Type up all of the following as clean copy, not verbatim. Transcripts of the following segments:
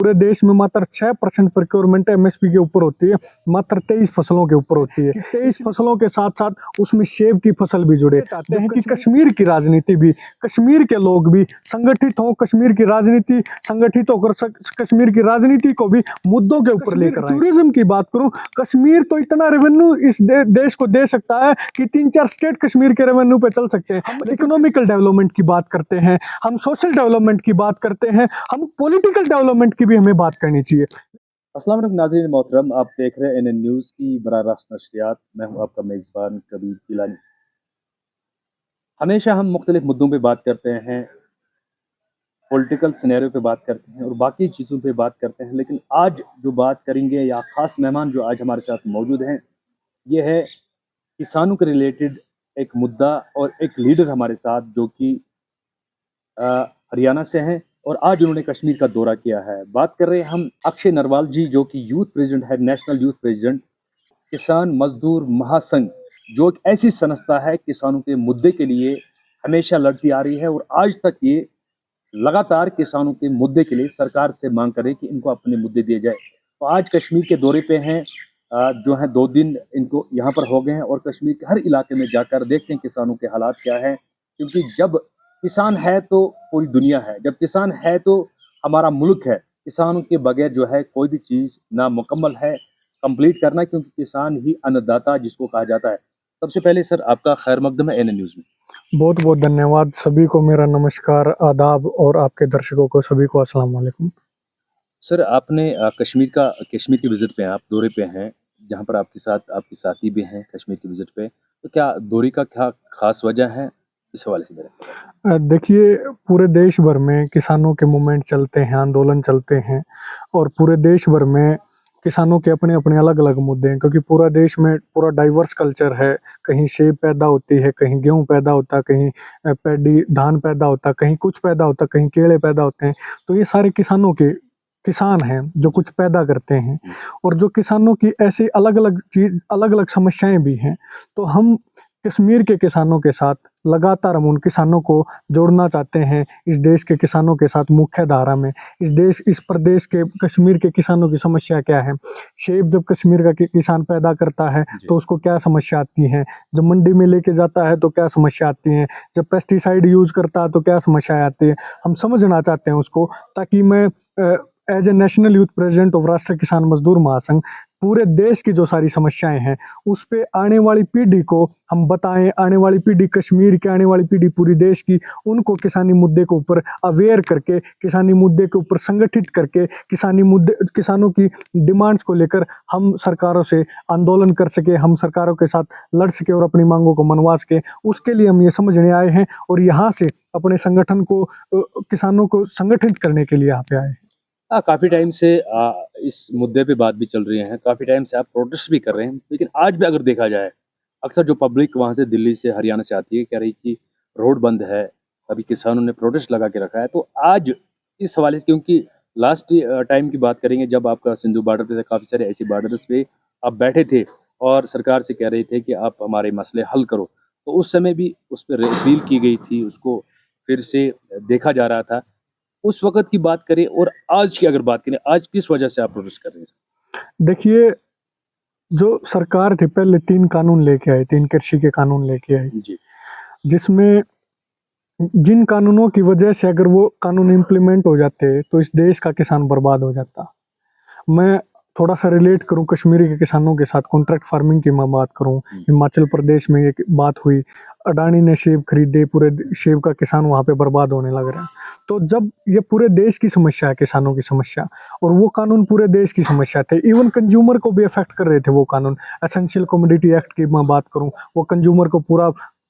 पूरे देश में मात्र 6% प्रोक्योरमेंट एमएसपी के ऊपर होती है, मात्र 23 फसलों के ऊपर होती है। 23 फसलों के साथ साथ उसमें सेब की फसल भी जुड़े। चाहते हैं कि कश्मीर की राजनीति भी, कश्मीर के लोग भी संगठित हो, कश्मीर की राजनीति संगठित होकर कश्मीर की राजनीति को भी मुद्दों के ऊपर लेकर आए। टूरिज्म की बात करूं, कश्मीर तो इतना रेवेन्यू इस देश को दे सकता है कि 3-4 स्टेट कश्मीर के रेवेन्यू पे चल सकते हैं। हम इकोनॉमिकल डेवलपमेंट की बात करते हैं, हम सोशल डेवलपमेंट की बात करते हैं, हम पॉलिटिकल डेवलपमेंट की भी हमें बात करनी चाहिए। अस्सलाम वालेकुम नाज़रीन मोहतरम, आप देख रहे हैं एनएन न्यूज़ की बराह रास्त नशरियात। मैं हूं आपका मेज़बान कबीर गिलानी। हमेशा हम मुख्तलिफ मुद्दों पे बात करते हैं, पॉलिटिकल सिनेरियो पे बात करते हैं और बाकी चीज़ों पे बात करते हैं, लेकिन आज जो बात करेंगे या ख़ास मेहमान जो आज हमारे साथ मौजूद हैं, ये है किसानों के रिलेटेड एक मुद्दा और एक लीडर हमारे साथ जो कि हरियाणा से हैं और आज उन्होंने कश्मीर का दौरा किया है। बात कर रहे हैं हम अक्षय नरवाल जी, जो कि यूथ प्रेसिडेंट है, नेशनल यूथ प्रेसिडेंट किसान मजदूर महासंघ, जो एक ऐसी संस्था है किसानों के मुद्दे के लिए हमेशा लड़ती आ रही है और आज तक ये लगातार किसानों के मुद्दे के लिए सरकार से मांग करे कि इनको अपने मुद्दे दिए जाए। तो आज कश्मीर के दौरे पे हैं, जो है 2 दिन इनको यहाँ पर हो गए हैं और कश्मीर के हर इलाके में जाकर देखते हैं किसानों के हालात क्या है, क्योंकि जब किसान है तो पूरी दुनिया है, जब किसान है तो हमारा मुल्क है। किसानों के बगैर जो है कोई भी चीज़ ना मुकम्मल है कंप्लीट करना, क्योंकि किसान ही अन्नदाता जिसको कहा जाता है। सबसे पहले सर आपका खैर मकदम है एनएन न्यूज़ में। बहुत बहुत धन्यवाद। सभी को मेरा नमस्कार, आदाब और आपके दर्शकों को सभी को अस्सलाम वालेकुम। सर आपने कश्मीर की विजिट पे हैं, आप दौरे पे हैं, जहाँ पर आपके साथ आपके साथी भी हैं कश्मीर की विजिट पे, तो क्या दौरे का क्या खास वजह है, इस हवाले से मेरा। देखिए, पूरे देश भर में किसानों के मूवमेंट चलते हैं, आंदोलन चलते हैं और पूरे देश भर में किसानों के अपने-अपने अलग-अलग मुद्दे हैं, क्योंकि पूरा देश में पूरा डाइवर्स कल्चर है। कहीं सेब पैदा होती है, कहीं गेहूँ पैदा होता है, कहीं पैडी धान पैदा होता है, कहीं कुछ पैदा होता है, कहीं केले पैदा होते हैं। तो ये सारे किसान हैं जो कुछ पैदा करते हैं और जो किसानों की ऐसी अलग-अलग समस्याएँ भी हैं। तो हम कश्मीर के किसानों के साथ लगातार हम उन किसानों को जोड़ना चाहते हैं, इस देश के किसानों के साथ मुख्य धारा में। इस प्रदेश के कश्मीर के किसानों की समस्या क्या है? सेब जब कश्मीर का किसान पैदा करता है तो उसको क्या समस्या आती है? जब मंडी में लेके जाता है तो क्या समस्या आती है? जब पेस्टिसाइड यूज़ करता है तो क्या समस्याएँ आती है? हम समझना चाहते हैं उसको, ताकि मैं as a national youth president of राष्ट्रीय किसान मजदूर महासंघ पूरे देश की जो सारी समस्याएँ हैं, उस पे आने वाली पीढ़ी को हम बताएँ, आने वाली पीढ़ी कश्मीर की, आने वाली पीढ़ी पूरी देश की, उनको किसानी मुद्दे के ऊपर अवेयर करके, किसानी मुद्दे के ऊपर संगठित करके, किसानों की डिमांड्स को लेकर हम सरकारों से आंदोलन कर सके, हम सरकारों के साथ लड़ सके और अपनी मांगों को मनवा सके। उसके लिए हम ये समझने आए हैं और यहाँ से अपने संगठन को किसानों को संगठित करने के लिए यहाँ पे आए हैं। काफ़ी टाइम से इस मुद्दे पे बात भी चल रही है, काफ़ी टाइम से आप प्रोटेस्ट भी कर रहे हैं, लेकिन आज भी अगर देखा जाए, अक्सर जो पब्लिक वहाँ से दिल्ली से हरियाणा से आती है, कह रही कि रोड बंद है, अभी किसानों ने प्रोटेस्ट लगा के रखा है। तो आज इस हवाले से, क्योंकि लास्ट टाइम की बात करेंगे जब आपका सिंधु बॉर्डर पे काफ़ी सारे ऐसे बॉर्डर्स पे आप बैठे थे और सरकार से कह रहे थे कि आप हमारे मसले हल करो, तो उस समय भी उस पर अपील की गई थी, उसको फिर से देखा जा रहा था। उस वक़्त की बात करें और आज की अगर बात करें, आज किस वजह से आप प्रोटेस्ट कर रहे हैं? देखिए, जो सरकार थी पहले 3 कानून लेके आई, 3 कृषि के कानून लेके आई, जी। जिसमें जिन कानूनों की वजह से अगर वो कानून इम्प्लीमेंट हो जाते, तो इस देश का किसान बर्बाद हो जाता। मैं थोड़ा-सा रिलेट करूँ कश्मीरी के किसानों के साथ, कॉन्ट्रैक्ट फार्मिंग की मैं बात करूँ, हिमाचल प्रदेश में एक बात हुई, अडानी ने सेब खरीदे, पूरे सेब का किसान वहाँ पे बर्बाद होने लग रहा है। तो जब ये पूरे देश की समस्या है, किसानों की समस्या, और वो कानून पूरे देश की समस्या थे, इवन कंज्यूमर को भी अफेक्ट कर रहे थे वो कानून। एसेंशियल कमोडिटी एक्ट की मैं बात करूँ, वो कंज्यूमर को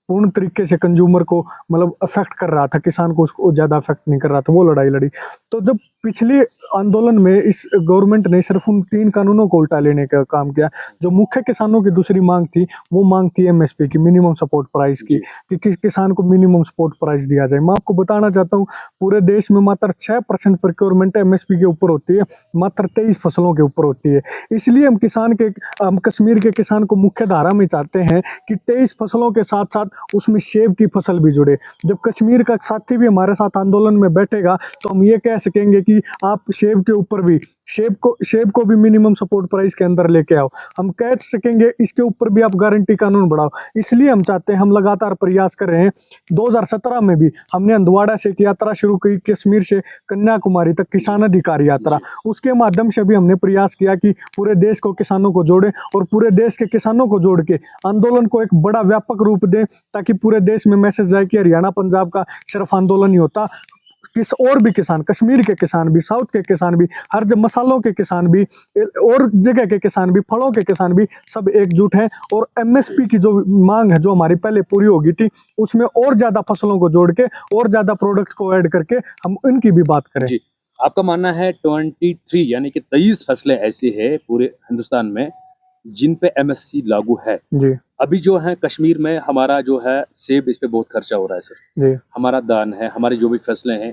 पूर्ण तरीके से कंज्यूमर को मतलब अफेक्ट कर रहा था, किसान को उसको ज़्यादा अफेक्ट नहीं कर रहा था, वो लड़ाई लड़ी। तो जब पिछले आंदोलन में इस गवर्नमेंट ने सिर्फ उन 3 कानूनों को उल्टा लेने का काम किया। जो मुख्य किसानों की दूसरी मांग थी, वो मांग थी एमएसपी की, मिनिमम सपोर्ट प्राइस की, कि किस किसान को मिनिमम सपोर्ट प्राइस दिया जाए। मैं आपको बताना चाहता हूँ, पूरे देश में मात्र 6% प्रोक्योरमेंट एमएसपी के ऊपर होती है, मात्र 23 फसलों के ऊपर होती है। इसलिए हम कश्मीर के किसान को मुख्य धारा में चाहते हैं कि 23 फसलों के साथ-साथ उसमें सेब की फसल भी जुड़े। जब कश्मीर का साथी भी हमारे साथ आंदोलन में बैठेगा, तो हम ये कह सकेंगे कि आप सेब को भी मिनिमम सपोर्ट प्राइस के अंदर लेके आओ, हम कह सकेंगे इसके ऊपर भी आप गारंटी कानून बढ़ाओ। इसलिए हम चाहते हैं, हम लगातार प्रयास कर रहे हैं। 2017 में भी हमने हंदवाड़ा से एक यात्रा शुरू की, कश्मीर से कन्याकुमारी तक किसान अधिकार यात्रा। उसके माध्यम से भी हमने प्रयास किया कि पूरे देश को किसानों को जोड़े और पूरे देश के किसानों को जोड़ के आंदोलन को एक बड़ा व्यापक रूप दें, ताकि पूरे देश में मैसेज जाए कि हरियाणा पंजाब का सिर्फ आंदोलन ही होता, और भी किसान, कश्मीर के किसान भी, साउथ के किसान भी, हर जब मसालों के किसान भी, और जगह के किसान भी, फलों के किसान भी, सब एकजुट हैं। और एमएसपी की जो मांग है, जो हमारी पहले पूरी हो गई थी, उसमें और ज्यादा फसलों को जोड़ के और ज्यादा प्रोडक्ट को ऐड करके हम इनकी भी बात करें। जी, आपका मानना है 23 यानी कि 23 फसलें ऐसी है पूरे हिंदुस्तान में जिन पे एमएसपी लागू है। जी अभी जो है कश्मीर में हमारा जो है सेब, इस पे बहुत खर्चा हो रहा है सर। जी हमारा धान है, हमारी जो भी फसलें हैं,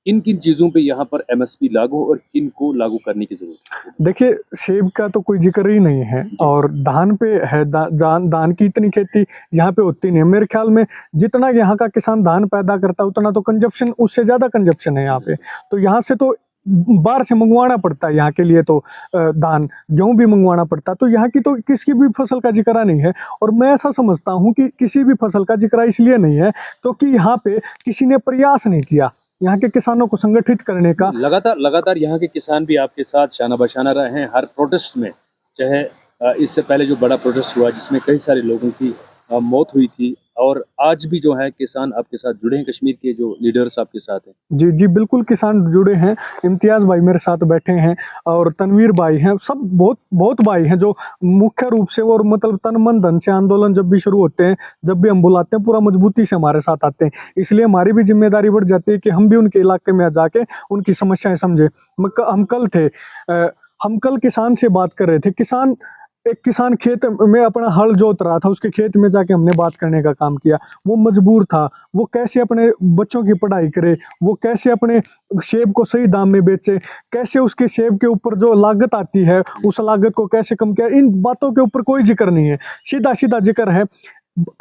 किन किन चीजों पे यहाँ पर एमएसपी लागू और किन को लागू करने की जरूरत है? देखिए, सेब का तो कोई जिक्र ही नहीं है, और धान पे है। धान की इतनी खेती यहाँ पे होती नहीं है। मेरे ख्याल में जितना यहाँ का किसान धान पैदा करता है, उतना तो कंजप्शन, उससे ज्यादा कंजप्शन है यहाँ पे। तो यहाँ से तो बाहर से मंगवाना पड़ता है यहाँ के लिए, तो धान गेहूं भी मंगवाना पड़ता है। तो यहाँ की तो किसी भी फसल का जिक्र नहीं है। और मैं ऐसा समझता हूँ कि किसी भी फसल का जिक्र इसलिए नहीं है क्योंकि यहाँ पे किसी ने प्रयास नहीं किया यहाँ के किसानों को संगठित करने का। लगातार यहाँ के किसान भी आपके साथ शाना बशाना रहे हैं हर प्रोटेस्ट में, चाहे इससे पहले जो बड़ा प्रोटेस्ट हुआ जिसमें कई सारे लोगों की मौत हुई थी, और आज भी जो है किसान आपके साथ जुड़े हैं, कश्मीर के जो लीडर्स आपके साथ हैं। जी जी, बिल्कुल किसान जुड़े हैं। इम्तियाज भाई मेरे साथ बैठे हैं, और तनवीर भाई हैं, सब बहुत भाई हैं जो मुख्य रूप से, और मतलब तन मन धन से आंदोलन जब भी शुरू होते हैं, जब भी हम बुलाते हैं, पूरा मजबूती से हमारे साथ आते हैं। इसलिए हमारी भी जिम्मेदारी बढ़ जाती है कि हम भी उनके इलाके में जाके उनकी समस्याएं समझे। हम कल किसान से बात कर रहे थे। एक किसान खेत में अपना हल जोत रहा था, उसके खेत में जाके हमने बात करने का काम किया। वो मजबूर था, वो कैसे अपने बच्चों की पढ़ाई करे, वो कैसे अपने सेब को सही दाम में बेचे, कैसे उसके सेब के ऊपर जो लागत आती है उस लागत को कैसे कम किया। इन बातों के ऊपर कोई जिक्र नहीं है। सीधा सीधा जिक्र है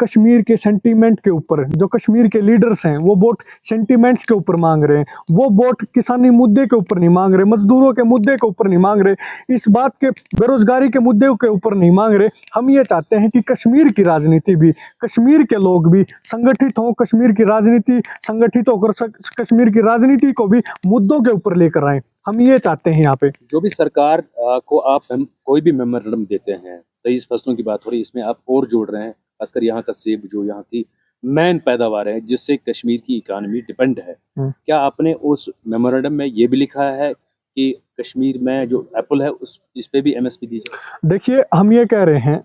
कश्मीर के सेंटीमेंट के ऊपर। जो कश्मीर के लीडर्स हैं वो वोट सेंटीमेंट्स के ऊपर मांग रहे हैं, वो वोट किसानी मुद्दे के ऊपर नहीं मांग रहे, मजदूरों के मुद्दे के ऊपर नहीं मांग रहे, इस बात के बेरोजगारी के मुद्दे के ऊपर नहीं मांग रहे। हम ये चाहते हैं कि कश्मीर की राजनीति भी, कश्मीर के लोग भी संगठित हों, कश्मीर की राजनीति संगठित होकर कश्मीर की राजनीति को भी मुद्दों के ऊपर लेकर आए। हम ये चाहते हैं। यहाँ पे जो भी सरकार को आप कोई भी मेमोरेंडम देते हैं, 23 फसलों की बात हो रही है, इसमें आप और जोड़ रहे हैं खासकर यहाँ का सेब, जो यहाँ की मेन पैदावार है जिससे कश्मीर की इकानमी डिपेंड है। क्या आपने उस मेमोरेंडम में ये भी लिखा है कि कश्मीर में जो एप्पल है इस पे भी एमएसपी दी जाए? देखिए, हम ये कह रहे हैं,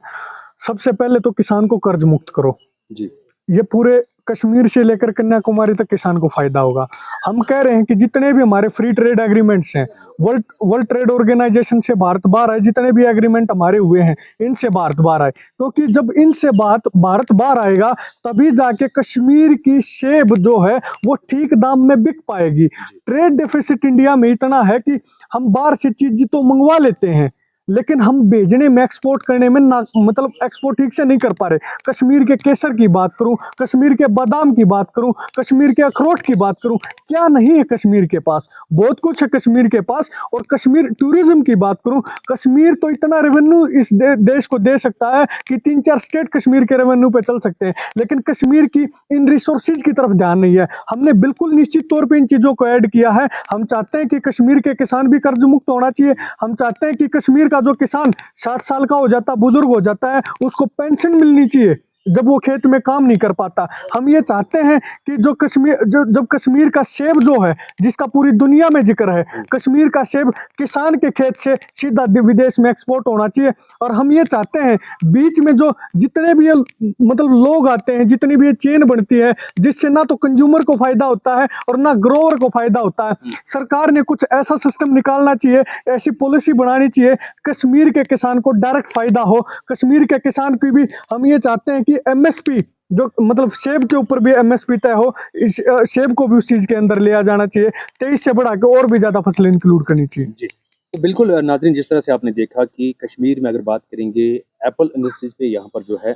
सबसे पहले तो किसान को कर्ज मुक्त करो। जी, ये पूरे कश्मीर से लेकर कन्याकुमारी तक किसान को फायदा होगा। हम कह रहे हैं कि जितने भी हमारे फ्री ट्रेड एग्रीमेंट्स हैं, वर्ल्ड ट्रेड ऑर्गेनाइजेशन से भारत बाहर आए, जितने भी एग्रीमेंट हमारे हुए हैं इनसे भारत बाहर आए, क्योंकि जब इनसे भारत बाहर आएगा तभी जाके कश्मीर की सेब जो है वो ठीक दाम में बिक पाएगी। ट्रेड डेफिसिट इंडिया में इतना है कि हम बाहर से चीज तो मंगवा लेते हैं, लेकिन हम भेजने में, एक्सपोर्ट करने में ना, मतलब एक्सपोर्ट ठीक से नहीं कर पा रहे। कश्मीर के केसर की बात करूं, कश्मीर के बादाम की बात करूं, कश्मीर के अखरोट की बात करूं, क्या नहीं है कश्मीर के पास? बहुत कुछ है कश्मीर के पास। और कश्मीर टूरिज्म की बात करूं, कश्मीर तो इतना रेवेन्यू इस देश को दे सकता है कि 3-4 स्टेट कश्मीर के रेवेन्यू पे चल सकते हैं, लेकिन कश्मीर की इन रिसोर्सेज की तरफ ध्यान नहीं है। हमने बिल्कुल निश्चित तौर पर इन चीजों को ऐड किया है। हम चाहते हैं कि कश्मीर के किसान भी कर्ज मुक्त होना चाहिए। हम चाहते हैं कि कश्मीर का जो किसान 60 साल का हो जाता, बुजुर्ग हो जाता है, उसको पेंशन मिलनी चाहिए जब वो खेत में काम नहीं कर पाता। हम ये चाहते हैं कि जब कश्मीर का सेब जो है, जिसका पूरी दुनिया में जिक्र है, कश्मीर का सेब किसान के खेत से सीधा विदेश में एक्सपोर्ट होना चाहिए। और हम ये चाहते हैं बीच में जो जितने भी मतलब लोग आते हैं, जितनी भी ये चेन बनती है, जिससे ना तो कंज्यूमर को फायदा होता है और ना ग्रोवर को फायदा होता है, सरकार ने कुछ ऐसा सिस्टम निकालना चाहिए, ऐसी पॉलिसी बनानी चाहिए कश्मीर के किसान को डायरेक्ट फायदा हो। कश्मीर के किसान की भी हम ये चाहते हैं कि एमएसपी, जो मतलब सेब के ऊपर भी एमएसपी तय हो, इस सेब को भी उस चीज के अंदर लिया जाना चाहिए। 23 से बढ़ा के और भी ज्यादा फसलें इंक्लूड करनी चाहिए। जी, तो बिल्कुल नाज़रीन, जिस तरह से आपने देखा कि कश्मीर में अगर बात करेंगे एप्पल इंडस्ट्रीज पे, यहाँ पर जो है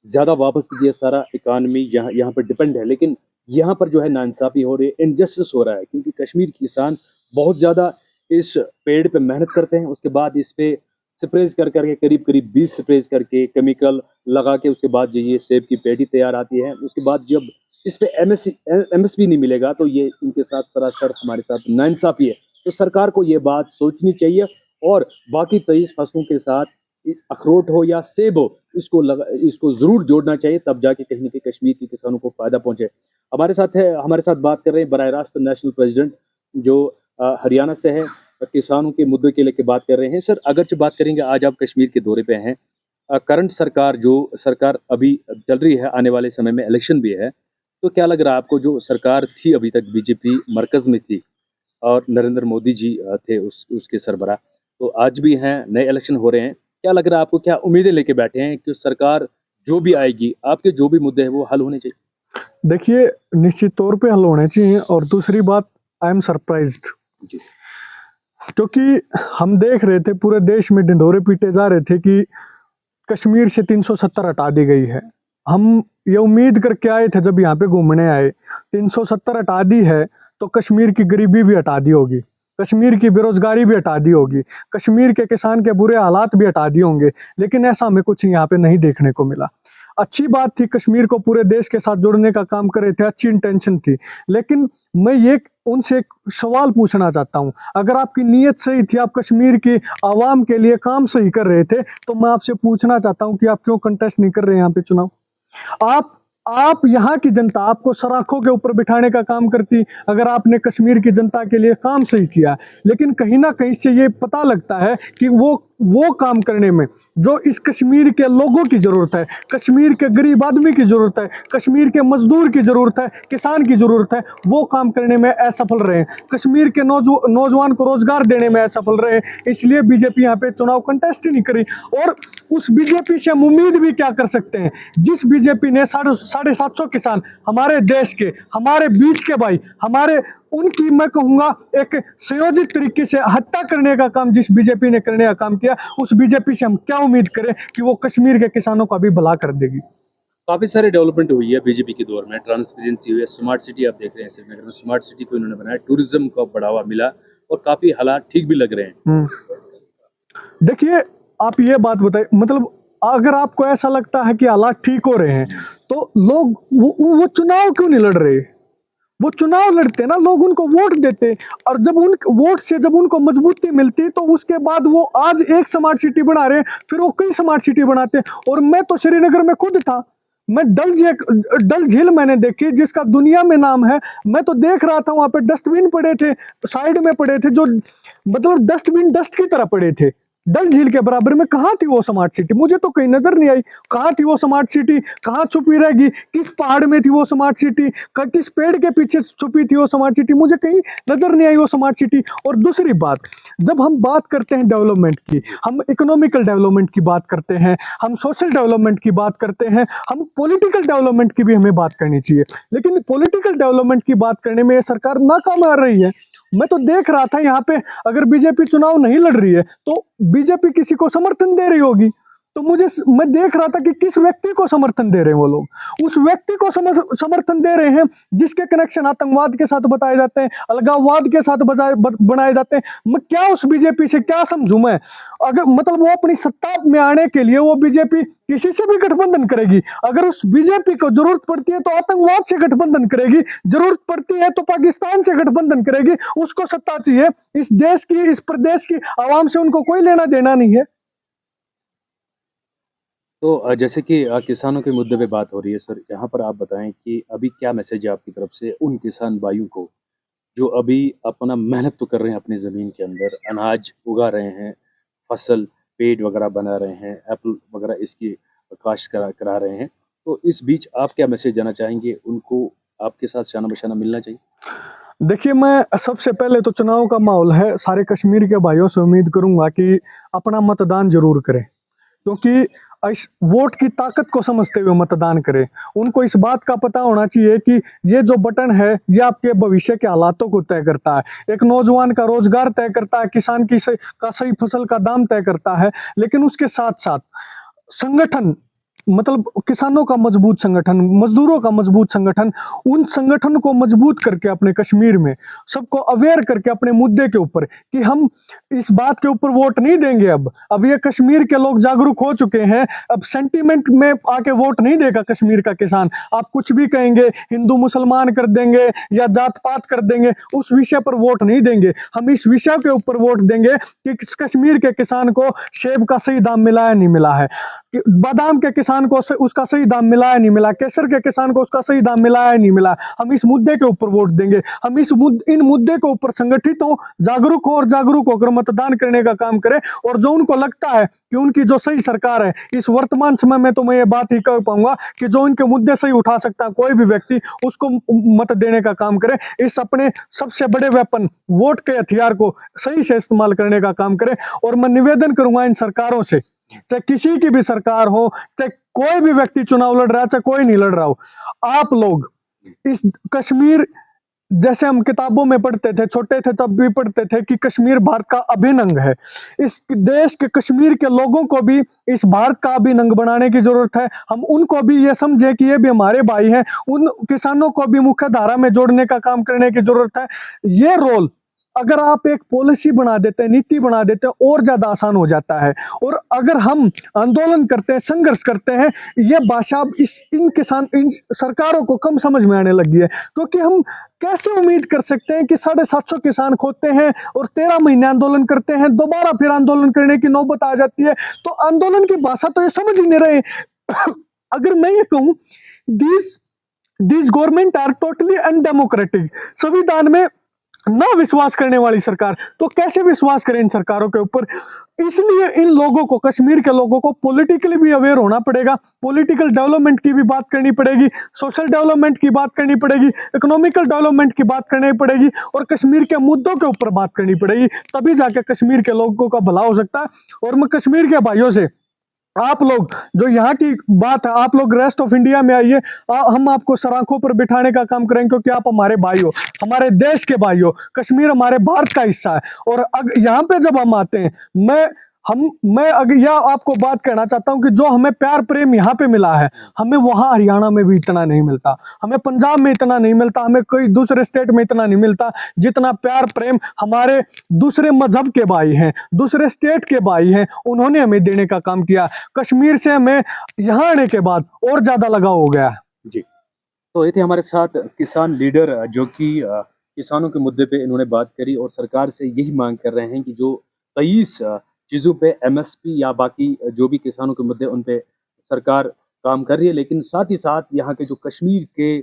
ज़्यादा वापस ये सारा इकानमी यहाँ पर डिपेंड है, लेकिन यहाँ पर जो है नाइंसाफ़ी हो रही है, इनजस्टिस हो रहा है, क्योंकि कश्मीर के किसान बहुत ज़्यादा इस पेड़ पे मेहनत करते हैं, उसके बाद इस पे स्प्रेज़ कर करके करीब-करीब 20 स्प्रेज़ करके केमिकल लगा के उसके बाद जो ये सेब की पेटी तैयार आती है, उसके बाद जब इस पे एमएसपी नहीं मिलेगा तो ये इनके साथ सरासर हमारे साथ नाइंसाफ़ी है। तो सरकार को ये बात सोचनी चाहिए और बाकी 23 फसलों के साथ अखरोट हो या सेब हो, इसको ज़रूर जोड़ना चाहिए, तब जाके कहीं न कहीं कश्मीर के किसानों को फ़ायदा पहुँचे। हमारे साथ बात कर रहे हैं बराह रास्त नेशनल प्रेसिडेंट जो हरियाणा से है, किसानों के मुद्दे के लेके बात कर रहे हैं। सर, अगरचे बात करेंगे आज आप कश्मीर के दौरे पे हैं, करंट सरकार अभी चल रही है, आने वाले समय में इलेक्शन भी है, तो क्या लग रहा है आपको जो सरकार थी अभी तक बीजेपी मरकज़ में थी और नरेंद्र मोदी जी थे उसके सरबराह, तो आज भी हैं, नए इलेक्शन हो रहे हैं, क्या लग रहा है आपको, क्या उम्मीदें लेके बैठे हैं कि सरकार जो भी आएगी, आपके जो भी मुद्दे हैं वो हल होने चाहिए? देखिए, निश्चित तौर पे हल होने चाहिए और दूसरी बात, आई एम सरप्राइज्ड जी। क्योंकि हम देख रहे थे पूरे देश में ढिंढोरे पीटे जा रहे थे कि कश्मीर से 370 हटा दी गई है। हम ये उम्मीद करके आए थे जब यहाँ पे घूमने आए, 370 हटा दी है तो कश्मीर की गरीबी भी हटा दी होगी, कश्मीर की बेरोजगारी भी हटा दी होगी, कश्मीर के किसान के बुरे हालात भी हटा दिए होंगे, लेकिन ऐसा हमें कुछ यहाँ पे नहीं देखने को मिला। अच्छी बात थी, कश्मीर को पूरे देश के साथ जोड़ने का काम कर रहे थे, अच्छी इंटेंशन थी, लेकिन मैं ये उनसे एक सवाल पूछना चाहता हूँ, अगर आपकी नीयत सही थी, आप कश्मीर की आवाम के लिए काम सही कर रहे थे, तो मैं आपसे पूछना चाहता हूँ कि आप क्यों कंटेस्ट नहीं कर रहे हैं यहाँ पे चुनाव? आप यहाँ की जनता आपको सराखों के ऊपर बिठाने का काम करती, अगर आपने कश्मीर की जनता के लिए काम सही किया, लेकिन कहीं ना कहीं से ये पता लगता है कि वो काम करने में जो इस कश्मीर के लोगों की जरूरत है, कश्मीर के गरीब आदमी की जरूरत है, कश्मीर के मजदूर की जरूरत है, किसान की जरूरत है, वो काम करने में असफल रहे, कश्मीर के नौजवान को रोजगार देने में असफल रहे, इसलिए बीजेपी यहाँ पे चुनाव कंटेस्ट ही नहीं करी। और उस बीजेपी से हम उम्मीद भी क्या कर सकते हैं, जिस बीजेपी ने 750 किसान हमारे देश के, हमारे बीच के भाई, उनकी मैं कहूंगा एक संयोजित तरीके से हत्या करने का काम जिस बीजेपी ने करने का काम किया, उस बीजेपी से हम क्या उम्मीद करें कि वो कश्मीर के किसानों का भी भला कर देगी। काफ़ी सारी डेवलपमेंट हुई है बीजेपी के दौर में, ट्रांसपेरेंसी हुई है, स्मार्ट सिटी आप देख रहे हैं श्रीनगर में, स्मार्ट सिटी को इन्होंने बनाया, टूरिज्म को बढ़ावा मिला और काफ़ी हालात ठीक भी लग रहे हैं। देखिए, आप ये बात बताइए, मतलब अगर आपको ऐसा लगता है कि हालात ठीक हो रहे हैं, तो लोग वो चुनाव क्यों नहीं लड़ रहे? वो चुनाव लड़ते ना, लोग उनको वोट देते, और जब उन वोट से जब उनको मजबूती मिलती, तो उसके बाद वो आज एक स्मार्ट सिटी बना रहे हैं, फिर वो कई स्मार्ट सिटी बनाते हैं। और मैं तो श्रीनगर में खुद था, मैं डल झील मैंने देखी जिसका दुनिया में नाम है, मैं तो देख रहा था वहां पे डस्टबिन पड़े थे, साइड में पड़े थे, जो मतलब डस्टबिन डस्ट की तरह पड़े थे, डल झील के बराबर में। कहाँ थी वो स्मार्ट सिटी? मुझे तो कहीं नजर नहीं आई। कहाँ थी वो स्मार्ट सिटी? कहाँ छुपी रहेगी? किस पहाड़ में थी वो स्मार्ट सिटी? किस पेड़ के पीछे छुपी थी वो स्मार्ट सिटी? मुझे कहीं नजर नहीं आई वो स्मार्ट सिटी। और दूसरी बात, जब हम बात करते हैं डेवलपमेंट की, हम इकोनॉमिकल डेवलपमेंट की बात करते हैं, हम सोशल डेवलपमेंट की बात करते हैं, हम पॉलिटिकल डेवलपमेंट की भी हमें बात करनी चाहिए, लेकिन पॉलिटिकल डेवलपमेंट की बात करने में ये सरकार नाकाम आ रही है। मैं तो देख रहा था यहाँ पे, अगर बीजेपी चुनाव नहीं लड़ रही है तो बीजेपी किसी को समर्थन दे रही होगी, तो मैं देख रहा था कि किस व्यक्ति को समर्थन दे रहे हैं वो लोग। उस व्यक्ति को समर्थन दे रहे हैं जिसके कनेक्शन आतंकवाद के साथ बताए जाते हैं, अलगाववाद के साथ बनाए जाते हैं। मैं क्या उस बीजेपी से क्या समझूं मैं? अगर मतलब वो अपनी सत्ता में आने के लिए वो बीजेपी किसी से भी गठबंधन करेगी, अगर उस बीजेपी को जरूरत पड़ती है तो आतंकवाद से गठबंधन करेगी, जरूरत पड़ती है तो पाकिस्तान से गठबंधन करेगी। उसको सत्ता चाहिए, इस देश की, इस प्रदेश की आवाम से उनको कोई लेना देना नहीं है। तो जैसे कि किसानों के मुद्दे पे बात हो रही है सर, यहाँ पर आप बताएं कि अभी क्या मैसेज है आपकी तरफ से उन किसान भाइयों को जो अभी अपना मेहनत तो कर रहे हैं अपनी ज़मीन के अंदर, अनाज उगा रहे हैं, फसल, पेड़ वगैरह बना रहे हैं, एप्पल वगैरह इसकी काश्त करा रहे हैं। तो इस बीच आप क्या मैसेज देना चाहेंगे? उनको आपके साथ शाना-बशाना मिलना चाहिए? देखिए, मैं सबसे पहले तो चुनाव का माहौल है, सारे कश्मीर के भाइयों से उम्मीद करूंगा कि अपना मतदान जरूर करें, क्योंकि इस वोट की ताकत को समझते हुए मतदान करें। उनको इस बात का पता होना चाहिए कि ये जो बटन है ये आपके भविष्य के हालातों को तय करता है, एक नौजवान का रोजगार तय करता है, किसान का सही फसल का दाम तय करता है, लेकिन उसके साथ साथ संगठन मतलब किसानों का मजबूत संगठन, मजदूरों का मजबूत संगठन, उन संगठन को मजबूत करके अपने कश्मीर में सबको अवेयर करके अपने मुद्दे के ऊपर कि हम इस बात के ऊपर वोट नहीं देंगे। अब ये कश्मीर के लोग जागरूक हो चुके हैं। अब सेंटीमेंट में आके वोट नहीं देगा कश्मीर का किसान। आप कुछ भी कहेंगे, हिंदू मुसलमान कर देंगे या जात पात कर देंगे, उस विषय पर वोट नहीं देंगे। हम इस विषय के ऊपर वोट देंगे कि कश्मीर के किसान को सेब का सही दाम मिला है नहीं मिला है, बादाम के किसान को उसका सही दाम मिला है नहीं मिला, केसर के किसान को उसका सही दाम मिला है नहीं मिला। हम इस मुद्दे के ऊपर वोट देंगे। हम इन मुद्दे के ऊपर संगठित हो, जागरूक हो और जागरूक होकर मतदान करने का काम करें। और जो उनको लगता है कि उनकी जो सही सरकार है इस वर्तमान समय में, तो मैं ये बात ही कह पाऊंगा कि जो इनके मुद्दे सही उठा सकता है कोई भी व्यक्ति, उसको मत देने का काम करे। इस अपने सबसे बड़े वेपन वोट के हथियार को सही से इस्तेमाल करने का काम करे। और मैं निवेदन करूंगा इन सरकारों से, चाहे किसी की भी सरकार हो, चाहे कोई भी व्यक्ति चुनाव लड़ रहा है, चाहे कोई नहीं लड़ रहा हो, आप लोग इस कश्मीर, जैसे हम किताबों में पढ़ते थे, छोटे थे तब भी पढ़ते थे कि कश्मीर भारत का अभिन्न अंग है। इस देश के कश्मीर के लोगों को भी इस भारत का अभिन्न अंग बनाने की जरूरत है। हम उनको भी ये समझे कि ये भी हमारे भाई हैं। उन किसानों को भी मुख्य धारा में जोड़ने का काम करने की जरूरत है। ये रोल अगर आप एक पॉलिसी बना देते हैं, नीति बना देते हैं, और ज्यादा आसान हो जाता है। और अगर हम आंदोलन करते हैं, संघर्ष करते हैं, ये भाषा अब इन सरकारों को कम समझ में आने लगी है। क्योंकि हम कैसे उम्मीद कर सकते हैं कि 750 किसान खोते हैं और 13 महीने आंदोलन करते हैं, दोबारा फिर आंदोलन करने की नौबत आ जाती है। तो आंदोलन की भाषा तो ये समझ ही नहीं रहे। अगर मैं ये कहूं, this government are totally undemocratic, संविधान में ना विश्वास करने वाली सरकार, तो कैसे विश्वास करें इन सरकारों के ऊपर। इसलिए इन लोगों को, कश्मीर के लोगों को पॉलिटिकली भी अवेयर होना पड़ेगा, पॉलिटिकल डेवलपमेंट की भी बात करनी पड़ेगी, सोशल डेवलपमेंट की बात करनी पड़ेगी, इकोनॉमिकल डेवलपमेंट की बात करनी पड़ेगी, और कश्मीर के मुद्दों के ऊपर बात करनी पड़ेगी। तभी जाके कश्मीर के लोगों का भला हो सकता है। और मैं कश्मीर के भाइयों से, आप लोग जो यहाँ की बात है, आप लोग रेस्ट ऑफ इंडिया में आइए, हम आपको सराखों पर बिठाने का काम करेंगे, क्योंकि आप हमारे भाई हो, हमारे देश के भाई हो। कश्मीर हमारे भारत का हिस्सा है। और यहाँ पे जब हम आते हैं, मैं अगर यह आपको बात कहना चाहता हूं कि जो हमें प्यार प्रेम यहाँ पे मिला है, हमें वहां हरियाणा में भी इतना नहीं मिलता, हमें पंजाब में इतना नहीं मिलता, हमें कोई दूसरे स्टेट में इतना नहीं मिलता, जितना प्यार प्रेम हमारे दूसरे मजहब के भाई हैं, दूसरे स्टेट के भाई हैं, उन्होंने हमें देने का काम किया। कश्मीर से हमें यहाँ आने के बाद और ज्यादा लगाव हो गया। जी, तो ये थे हमारे साथ किसान लीडर जो कि किसानों के मुद्दे पे इन्होंने बात करी और सरकार से यही मांग कर रहे हैं कि जो 23 चीज़ों पे एमएसपी या बाकी जो भी किसानों के मुद्दे उन पे सरकार काम कर रही है। लेकिन साथ ही साथ यहाँ के जो कश्मीर के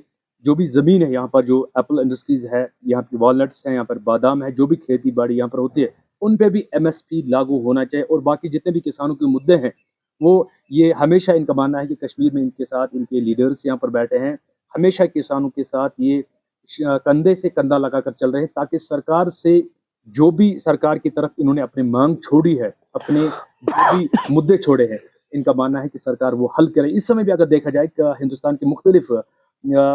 जो भी ज़मीन है, यहाँ पर जो एप्पल इंडस्ट्रीज़ है, यहाँ की वॉलनट्स हैं, यहाँ पर बादाम है, जो भी खेती बाड़ी यहाँ पर होती है, उन पे भी एमएसपी लागू होना चाहिए। और बाकी जितने भी किसानों के मुद्दे हैं, वो ये हमेशा इनका मानना है कि कश्मीर में इनके साथ इनके लीडर्स यहाँ पर बैठे हैं, हमेशा किसानों के साथ ये कंधे से कंधा लगाकर चल रहे हैं, ताकि सरकार से जो भी सरकार की तरफ इन्होंने अपनी मांग छोड़ी है, अपने जो भी मुद्दे छोड़े हैं, इनका मानना है कि सरकार वो हल करे। इस समय भी अगर देखा जाए कि हिंदुस्तान के मुख्तलिफ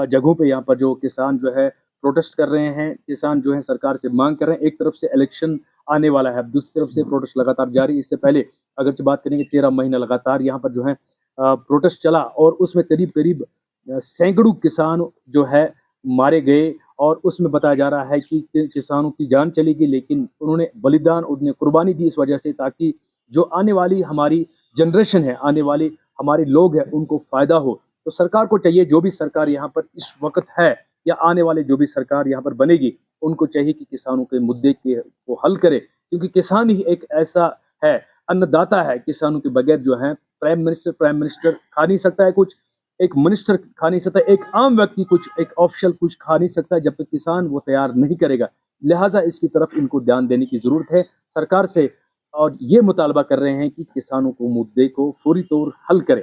जगहों पे यहाँ पर जो किसान जो है प्रोटेस्ट कर रहे हैं, किसान जो है सरकार से मांग कर रहे हैं। एक तरफ से इलेक्शन आने वाला है, दूसरी तरफ से प्रोटेस्ट लगातार जारी। इससे पहले अगर बात करेंगे 13 महीना लगातार यहाँ पर जो है प्रोटेस्ट चला और उसमें करीब करीब सैकड़ों किसान जो है मारे गए। और उसमें बताया जा रहा है कि किसानों की जान चली गई, लेकिन उन्होंने बलिदान, उन्होंने कुर्बानी दी इस वजह से, ताकि जो आने वाली हमारी जनरेशन है, आने वाले हमारे लोग हैं, उनको फ़ायदा हो। तो सरकार को चाहिए, जो भी सरकार यहाँ पर इस वक्त है या आने वाले जो भी सरकार यहाँ पर बनेगी, उनको चाहिए कि किसानों के मुद्दे को हल करे, क्योंकि किसान ही एक ऐसा है, अन्नदाता है। किसानों के बगैर जो है प्राइम मिनिस्टर खा नहीं सकता है कुछ, एक मिनिस्टर खा नहीं सकता, एक आम व्यक्ति कुछ, एक ऑफिशियल कुछ खा नहीं सकता जब तक किसान वो तैयार नहीं करेगा। लिहाजा इसकी तरफ इनको ध्यान देने की ज़रूरत है सरकार से, और ये मुतालबा कर रहे हैं कि किसानों को मुद्दे को फौरी तौर हल करें।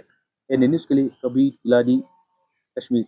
एन न्यूज़ के लिए कबीर इलाही, कश्मीर।